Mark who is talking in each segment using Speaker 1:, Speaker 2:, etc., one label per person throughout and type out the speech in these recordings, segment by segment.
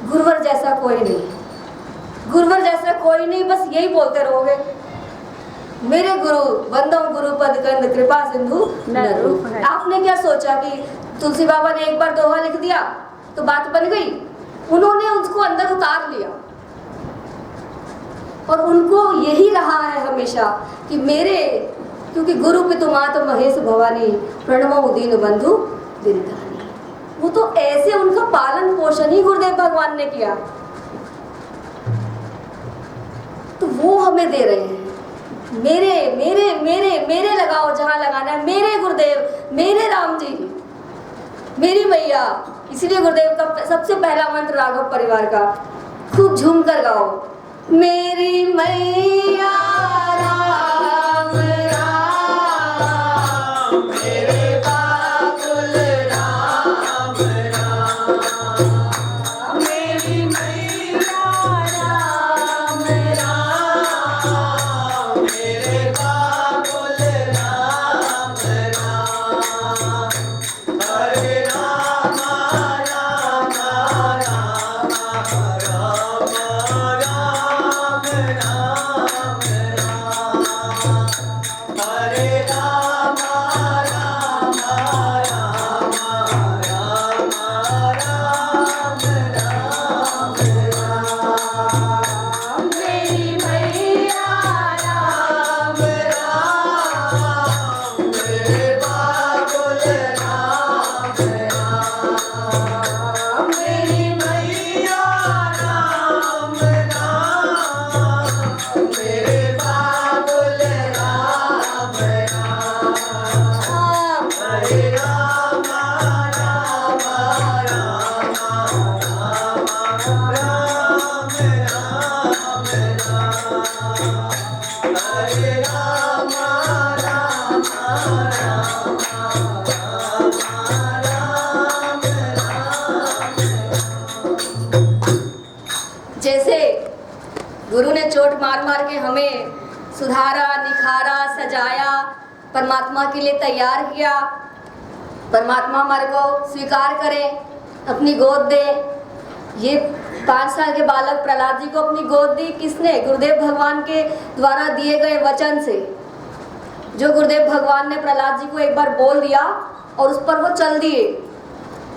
Speaker 1: गुरुवर जैसा कोई नहीं, गुरुवर जैसा कोई नहीं, बस यही बोलते रहोगे। मेरे गुरु बंदो गुरु पद कंद कृपा सिंधु नर रूप है। आपने क्या सोचा कि तुलसी बाबा ने एक बार दोहा लिख दिया तो बात बन गई? उन्होंने उसको अंदर उतार लिया और उनको यही रहा है हमेशा कि मेरे, क्योंकि गुरु पितुमात महेश भवानी प्रणमो दीन बंधु दीनदानी। वो तो ऐसे उनका पालन पोषण ही गुरुदेव भगवान ने किया, तो वो हमें दे रहे हैं। मेरे मेरे मेरे मेरे लगाओ जहां लगाना है, मेरे गुरुदेव, मेरे राम जी, मेरी मैया। इसलिए गुरुदेव का सबसे पहला मंत्र राघव परिवार का खूब झूम कर गाओ, मेरी मैया राम राम, मेरे बाबुल राम राम, मेरी मैया राम राम, मेरे बाबुल राम राम, हरे राम राम राम राम राम राम हरे राम राम राम राम, मेरी मैया राम राम, मेरे बाबुल राम राम, मेरी मैया राम राम, मेरे बाबुल राम राम, हरे राम राम हरे राम जैसे गुरु ने चोट मार मार के हमें सुधारा, निखारा, सजाया, परमात्मा के लिए तैयार किया। परमात्मा हमारे को स्वीकार करे, अपनी गोद दे। ये 5 साल के बालक प्रहलाद जी को अपनी गोद दी किसने? गुरुदेव भगवान के द्वारा दिए गए वचन से। जो गुरुदेव भगवान ने प्रहलाद जी को एक बार बोल दिया और उस पर वो चल दिए,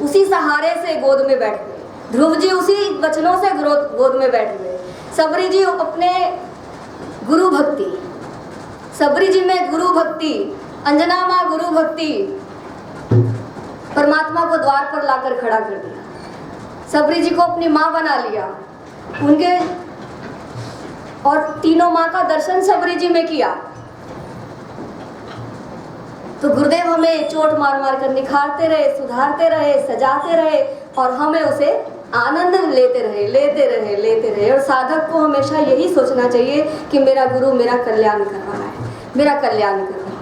Speaker 1: उसी सहारे से गोद में बैठ गए। ध्रुव जी उसी वचनों से गोद में बैठ गए। सबरी जी अपने गुरु भक्ति, सबरी जी में गुरु भक्ति, अंजना माँ गुरु भक्ति, परमात्मा को द्वार पर लाकर खड़ा कर दिया। सबरी जी को अपनी माँ बना लिया उनके, और तीनों माँ का दर्शन सबरी जी में किया। तो गुरुदेव हमें चोट मार मार कर निखारते रहे, सुधारते रहे, सजाते रहे और हमें उसे आनंद लेते रहे। और साधक को हमेशा यही सोचना चाहिए कि मेरा गुरु मेरा कल्याण कर रहा है, मेरा कल्याण कर रहा है,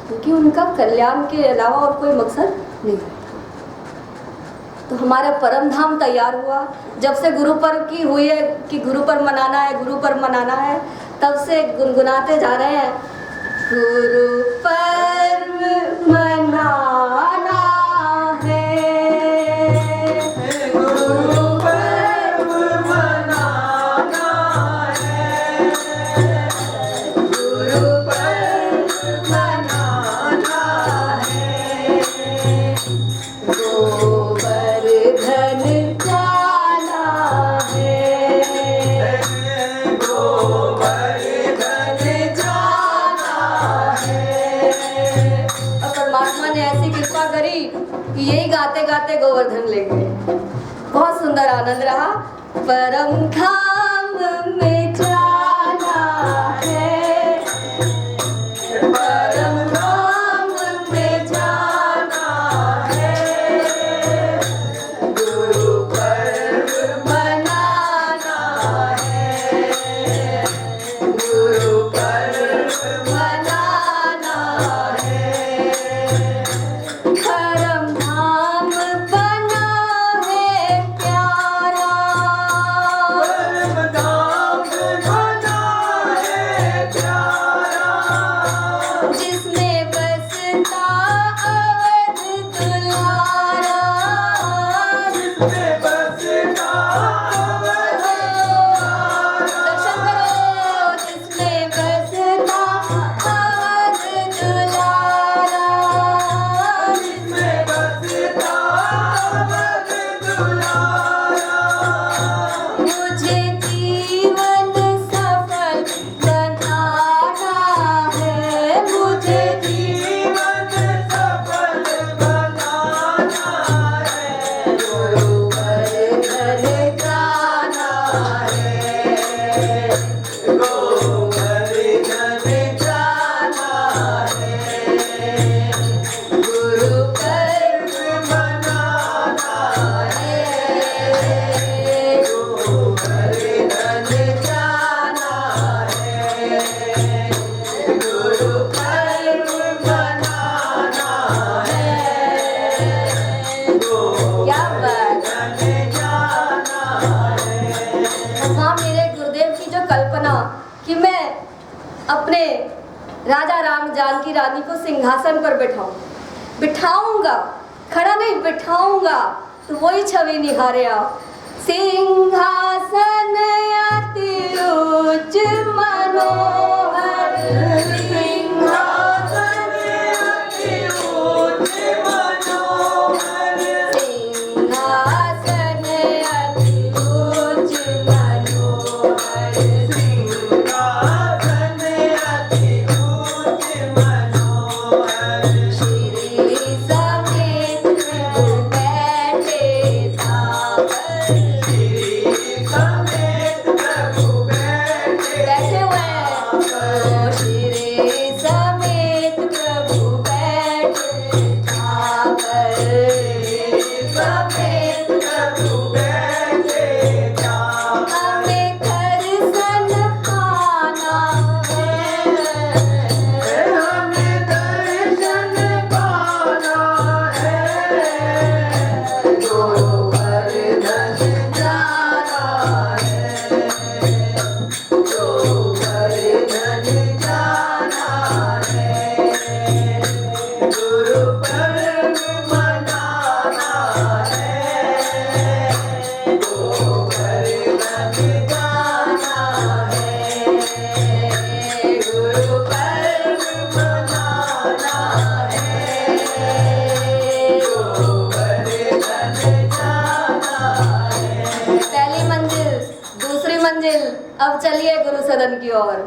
Speaker 1: क्योंकि उनका कल्याण के अलावा और कोई मकसद नहीं है। तो हमारा परम धाम तैयार हुआ। जब से गुरु पर्व की हुई है कि गुरु पर्व मनाना है, गुरु पर्व मनाना है, तब से गुनगुनाते जा रहे हैं, गुरु पर्व मनाना है, गुरु पर्व मनाना है, गुरु पर्व मनाना है, गोवर्धन जाना है, गोवर्धन जाना है। और परमात्मा ने ऐसी कृपा करी कि यही गाते गाते गोवर्धन ले गए। बहुत सुंदर आनंद रहा। परम धाम में जाना है, परम धाम में जाना है, गुरु पर्व मनाना है, गुरु पर्व मनाना है, परम धाम बना है प्यारा, परम क्या बात। वहाँ मेरे गुरुदेव की जो कल्पना कि मैं अपने राजा राम जानकी रानी को सिंहासन पर बिठाऊंगा, खड़ा नहीं बिठाऊंगा, तो वही छवि निहारे आप। सिंहासन अति उच्च मनोहर, सिंहासन अति उच्च मनोहर, सिंहासन अति उच्च मनोहर, सिंहासन अति उच्च मनोहर, श्री समेत प्रभु बैठे तावर, समेत प्रभु बैठे हुए श्री समेत प्रभु बैठे तावर, समेत प्रभु बैठे तावर, हमें दर्शन पाना है, हमें दर्शन पाना है, गोवर्धन जाना है, गोवर्धन जाना है, गुरु पर्व मनाना है, गोवर्धन जाना है, गुरु पर्व मनाना है, गोवर्धन जाना है। पहली मंजिल, दूसरी मंजिल, अब चलिए गुरु सदन की ओर।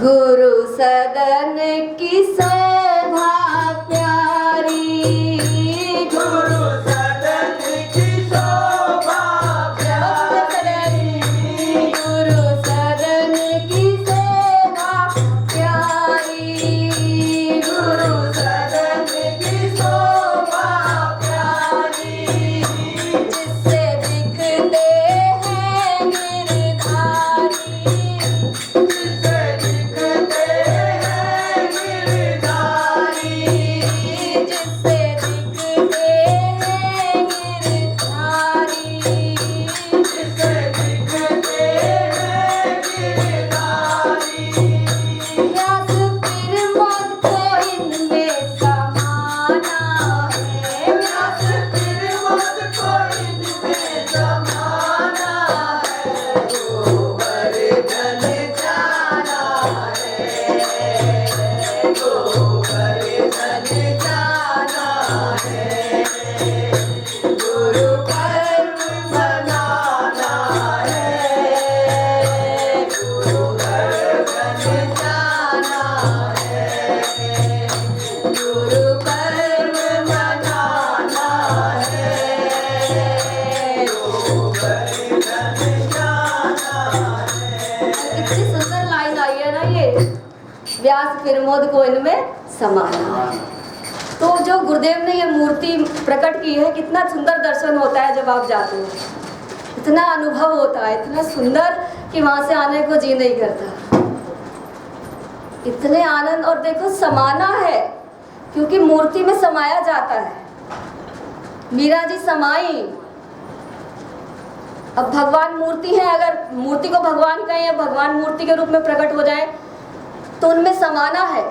Speaker 1: गुरु सदन की शोभा प्यारी, गुरु सदन की शोभा प्यारी, गुरु सदन की शोभा प्यारी, गुरु सदन की शोभा प्यारी, जिससे दिखते हैं गिरधारी, जिससे दिखते हैं गिरधारी, जिससे दिखते हैं गिरधारी, जिससे दिखते हैं गिरधारी। व्यास फिर मुझको इनमें समाना है, व्यास फिर मुझको इनमें समाना है, गोवर्धन जाना है, गोवर्धन जाना है, गुरु पर्व मनाना है, गोवर्धन जाना है, गुरु पर्व मनाना है, गोवर्धन जाना है। कितनी सुंदर लाइन आई है ना ये, व्यास फिर मोद को इनमें समाना। तो जो गुरुदेव ने ये मूर्ति प्रकट की है, कितना सुंदर दर्शन होता है जब आप जाते हो, इतना अनुभव होता है, इतना सुंदर कि वहां से आने को जी नहीं करता, इतने आनंद। और देखो समाना है, क्योंकि मूर्ति में समाया जाता है। मीरा जी समाई, अब भगवान मूर्ति है, अगर मूर्ति को भगवान कहें या भगवान मूर्ति के रूप में प्रकट हो जाए तो उनमें समाना है,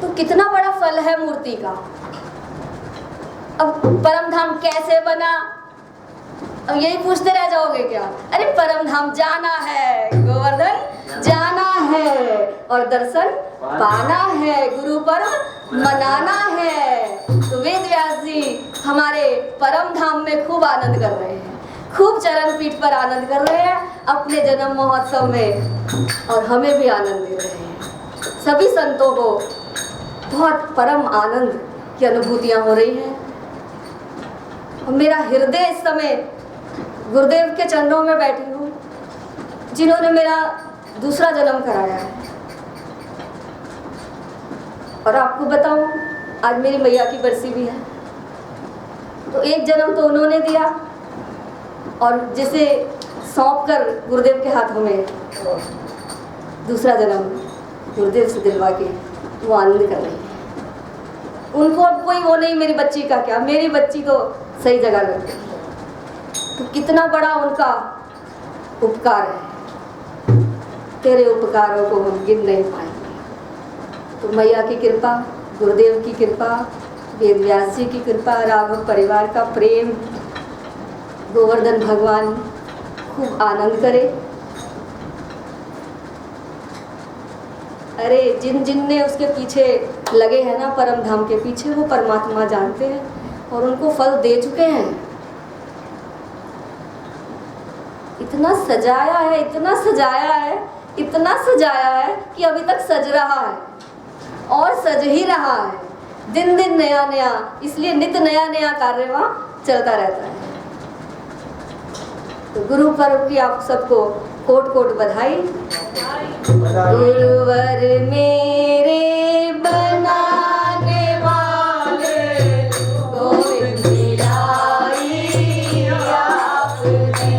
Speaker 1: तो कितना बड़ा फल है मूर्ति का। अब परम धाम कैसे बना, अब यही पूछते रह जाओगे क्या? अरे परम धाम जाना है, गोवर्धन जाना है और दर्शन पाना है, गुरु पर्व मनाना है। तो वेद व्यास जी हमारे परम धाम में खूब आनंद कर रहे हैं, खूब चरण पीठ पर आनंद कर रहे हैं अपने जन्म महोत्सव में, और हमें भी आनंद दे रहे हैं। सभी संतों को बहुत परम आनंद की अनुभूतियां हो रही हैं। और मेरा हृदय इस समय गुरुदेव के चरणों में बैठी हूँ, जिन्होंने मेरा दूसरा जन्म कराया है। और आपको बताऊं, आज मेरी मैया की बरसी भी है, तो एक जन्म तो उन्होंने दिया, और जिसे सौंप कर गुरुदेव के हाथों में दूसरा जन्म गुरुदेव से दिलवा के वो आनंद कर रही है। उनको अब कोई वो नहीं मेरी बच्ची का क्या, मेरी बच्ची तो सही जगह लग गई। तो कितना बड़ा उनका उपकार है, तेरे उपकारों को हम गिन नहीं पाएंगे। तो मैया की कृपा, गुरुदेव की कृपा, वेद व्यास जी की कृपा, राघव परिवार का प्रेम, गोवर्धन भगवान खूब आनंद करे। अरे जिन जिन ने उसके पीछे लगे हैं ना, परम धाम के पीछे, वो परमात्मा जानते हैं और उनको फल दे चुके हैं। इतना सजाया है, इतना सजाया है, इतना सजाया है कि अभी तक सज रहा है और सज ही रहा है, दिन दिन नया नया। इसलिए नित्य नया नया कार्य वहाँ चलता रहता है। तो गुरु पर्व की आप सबको कोट कोट बधाई। गुरुवर मेरे बनाने वाले, गोविंद मिलाई आपने।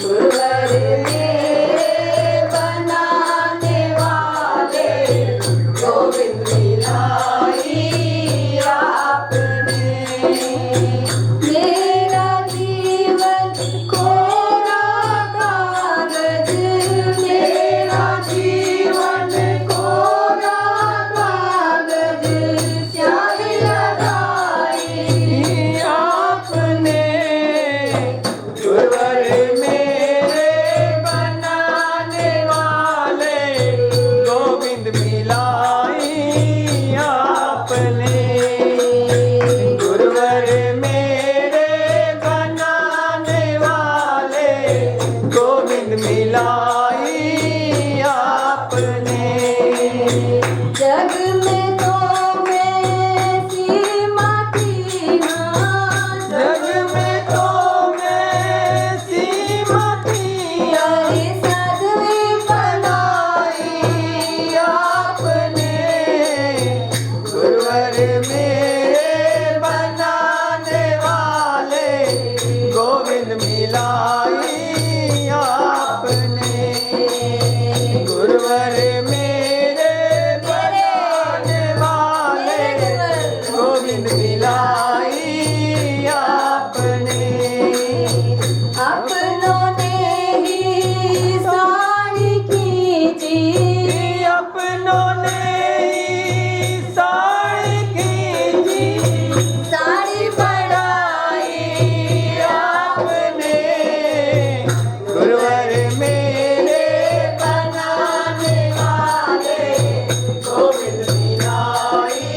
Speaker 1: गुरुवर मेरे बनाने वाले, गोविंद मिलाई आपने। मेरा जीवन कोरा कागज, मेरा जीवन कोरा कागज, स्याही लगाई आपने।
Speaker 2: गुरुवर मेरे बनाने वाले, गोविंद मिलाई आपने। गुरुवर मेरे बनाने वाले, गोविंद मिलाई आपने।
Speaker 1: जग में तो मैं सीमा की हाँ,
Speaker 2: जग में तो मैं सीमा की
Speaker 1: हरि सदवी बनाई
Speaker 2: आपने। गुरुवर मेरे बनाने वाले, गोविंद मिलाई आपने। गुरुवर मेरे बनाने वाले, गोविंद मिलाई आपने।
Speaker 1: अपनों ने ही साड़ी खींची,
Speaker 2: अपनों ने साड़ी खींची,
Speaker 1: साड़ी बढ़ाई
Speaker 2: आपने। गुरुवर मेरे बनाने वाले, गोविंद मिलाई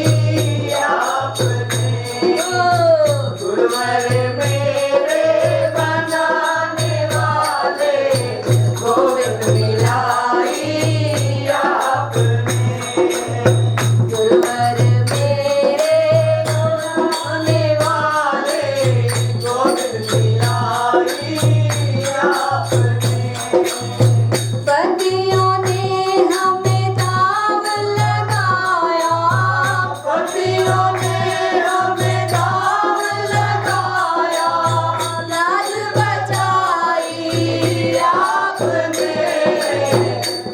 Speaker 2: आपने। गुरुवर मेरे बनाने वाले, गोविंद मिलाई आपने।
Speaker 1: गुरुवर मेरे बनाने वाले,
Speaker 2: गोविंद मिलाई आपने।
Speaker 1: पतियों ने हमें दाव लगाया,
Speaker 2: पतियों ने हमें दाव लगाया,
Speaker 1: लाज बचाई आपने।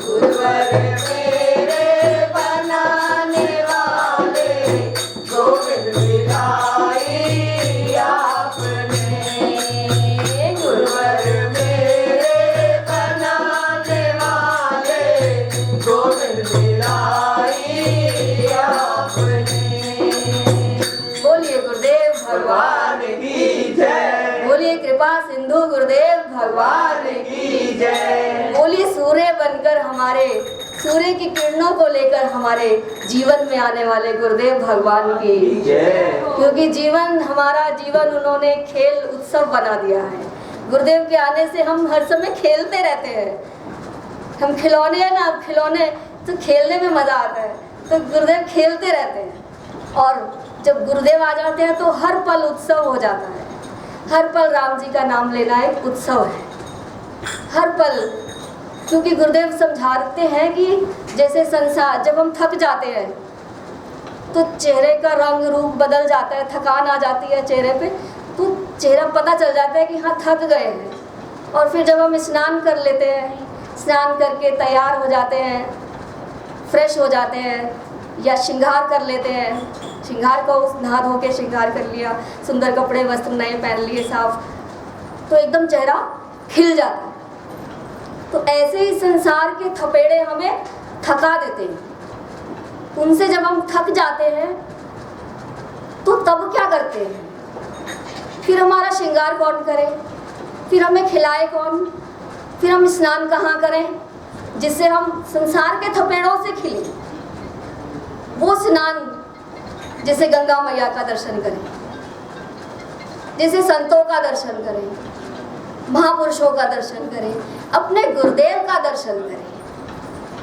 Speaker 2: गुरुवर मेरे बनाने वाले, गोविंद मिलाई आपने। गुरुवर मेरे बनाने वाले, गोविंद मिलाई आपने।
Speaker 1: बोलिए गुरुदेव भगवान,
Speaker 2: भगवान की जय,
Speaker 1: बोलिए कृपा सिंधु गुरुदेव भगवान,
Speaker 2: भगवान की जय।
Speaker 1: बोलिए सूर्य बनकर हमारे, सूर्य की किरणों को लेकर हमारे जीवन में आने वाले गुरुदेव भगवान की
Speaker 2: जय।
Speaker 1: क्योंकि जीवन, हमारा जीवन उन्होंने खेल उत्सव बना दिया है। गुरुदेव के आने से हम हर समय खेलते रहते हैं। हम खिलौने हैं ना, अब खिलौने तो खेलने में मज़ा आता है, तो गुरुदेव खेलते रहते हैं। और जब गुरुदेव आ जाते हैं तो हर पल उत्सव हो जाता है। हर पल राम जी का नाम लेना एक उत्सव है, हर पल। क्योंकि गुरुदेव समझाते हैं कि जैसे संसार, जब हम थक जाते हैं तो चेहरे का रंग रूप बदल जाता है, थकान आ जाती है चेहरे पे, तो चेहरा पता चल जाता है कि हाँ थक गए हैं। और फिर जब हम स्नान कर लेते हैं, स्नान करके तैयार हो जाते हैं, फ्रेश हो जाते हैं, या श्रृंगार कर लेते हैं। श्रृंगार को नहा धो के श्रृंगार कर लिया, सुंदर कपड़े वस्त्र नए पहन लिए साफ, तो एकदम चेहरा खिल जाता है। तो ऐसे ही संसार के थपेड़े हमें थका देते हैं। उनसे जब हम थक जाते हैं तो तब क्या करते हैं? फिर हमारा श्रृंगार कौन करे, फिर हमें खिलाए कौन, फिर हम स्नान कहाँ करें जिससे हम संसार के थपेड़ों से खिले? वो स्नान जैसे गंगा मैया का दर्शन करें, जैसे संतों का दर्शन करें, महापुरुषों का दर्शन करें, अपने गुरुदेव का दर्शन करें,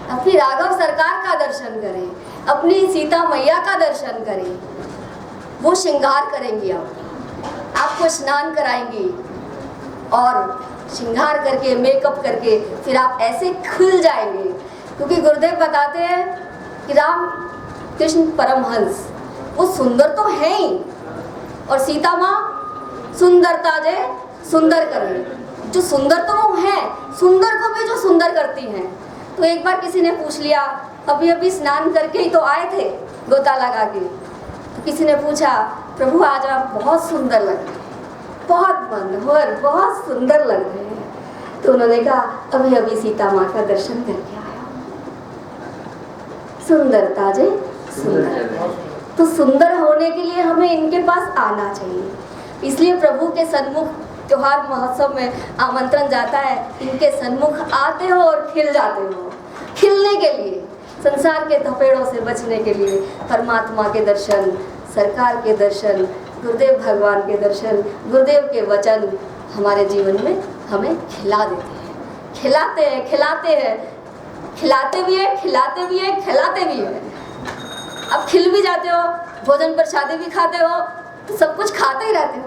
Speaker 1: अपनी राघव सरकार का दर्शन करें, अपनी सीता मैया का दर्शन करें। वो श्रृंगार करेंगी, आपको स्नान कराएंगी और श्रृंगार करके मेकअप करके फिर आप ऐसे खिल जाएंगे। क्योंकि गुरुदेव बताते हैं कि राम कृष्ण परमहंस वो सुंदर तो है ही, और सीता माँ सुंदरता जे सुंदर करे, जो सुंदर तो वो है, सुंदर को भी जो सुंदर करती हैं। तो एक बार किसी ने पूछ लिया, अभी अभी स्नान करके ही तो आए थे गोता लगा के, तो किसी ने पूछा, प्रभु आज आप बहुत सुंदर लग रहे हैं, बहुत मनोहर, बहुत सुंदर लग रहे हैं। तो उन्होंने कहा, अभी अभी सीता माँ का दर्शन करके आया। सुंदरता जे सुंदर, तो सुंदर होने के लिए हमें इनके पास आना चाहिए। इसलिए प्रभु के सन्मुख त्योहार महोत्सव में आमंत्रण जाता है, इनके सन्मुख आते हो और खिल जाते हो। खिलने के लिए, संसार के थपेड़ों से बचने के लिए परमात्मा के दर्शन, सरकार के दर्शन, गुरुदेव भगवान के दर्शन, गुरुदेव के वचन हमारे जीवन में हमें खिला देते हैं, खिलाते हैं, खिलाते हैं, खिलाते भी है, खिलाते भी है, खिलाते भी है। अब खिल भी जाते हो, भोजन पर शादी भी खाते हो, तो सब कुछ खाते ही रहते हो।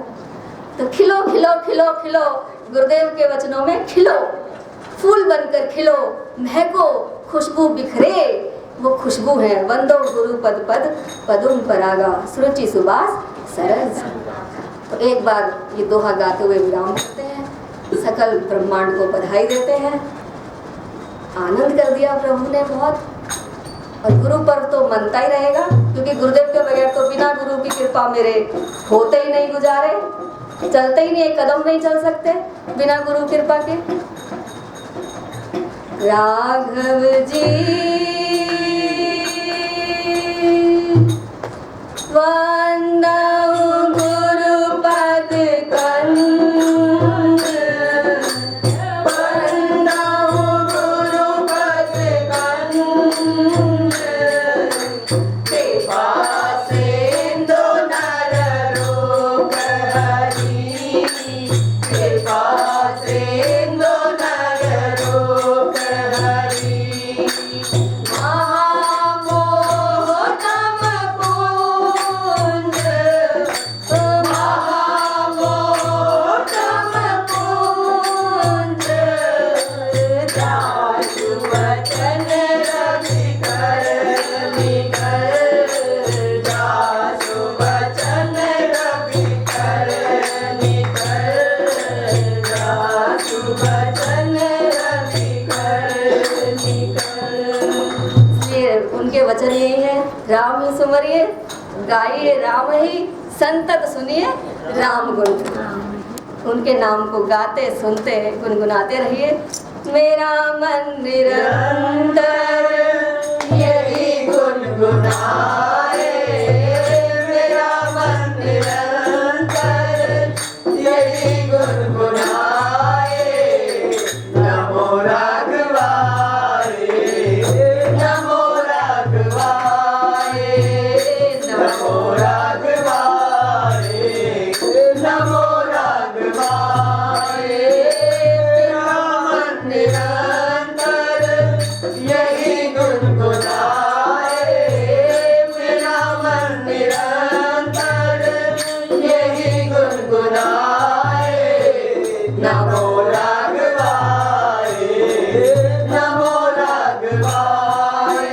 Speaker 1: तो खिलो खिलो खिलो खिलो, गुरुदेव के वचनों में खिलो, फूल बनकर खिलो, महको, खुशबू बिखरे, वो खुशबू है वंदो गुरु पद पद पदुम परागा, सुरुचि सुबास सरस। तो एक बार ये दोहा गाते हुए विराम करते हैं, सकल ब्रह्मांड को बधाई देते हैं। आनंद कर दिया प्रभु ने बहुत, और गुरु पर्व तो मनता ही रहेगा, क्योंकि गुरुदेव के बगैर तो बिना गुरु की कृपा मेरे होते ही नहीं, गुजारे चलते ही नहीं, एक कदम नहीं चल सकते बिना गुरु कृपा के। राघव जी वंदऊ गुरु पद कंद, वंदऊ गुरु पद कंद, कृपा सिंधु नर रूप हरि, कृपा सिंधु नर रूप हरि, उनके वचन यही है, राम ही सुमरिए गाइए राम ही, संतत सुनिए राम गुण। उनके नाम को गाते सुनते गुनगुनाते रहिए। मेरा मन निरंतर यही गुनगुनाए, मेरा मन निरंतर यही गुनगुनाए।
Speaker 2: नमो राघवाय, नमो राघवाय, नमो राघवाय, नमो राघवाय। मेरा मन निरंतर यही गुनगुनाए, मेरा मन निरंतर यही गुनगुनाए। नमो राघवाय, नमो राघवाय।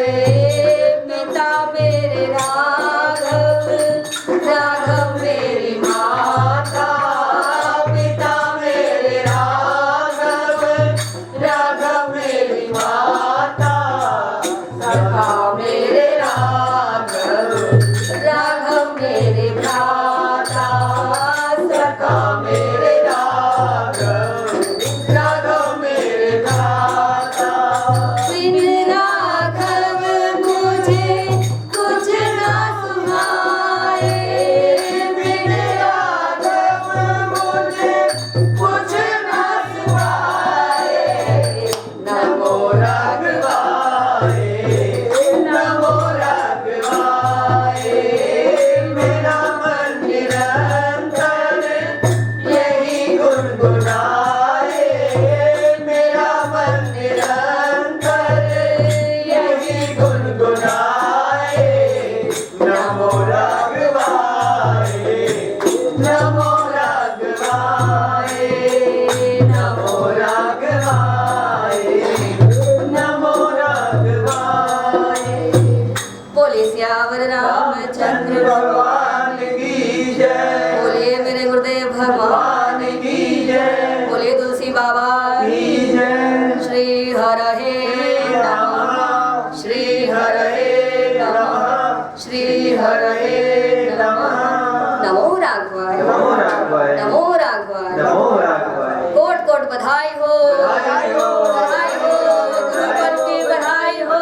Speaker 1: पिता मेरे राघव, राघव मेरी
Speaker 2: माता, पिता मेरे राघव, राघव मेरी माता, सखा मेरे राघव,
Speaker 1: हरहे नमः श्री हरहे नमः श्री हरहे नमः नमो राघवाय
Speaker 2: नमो राघवाय
Speaker 1: नमो राघवाय
Speaker 2: नमो राघवाय
Speaker 1: कोट कोट बधाई हो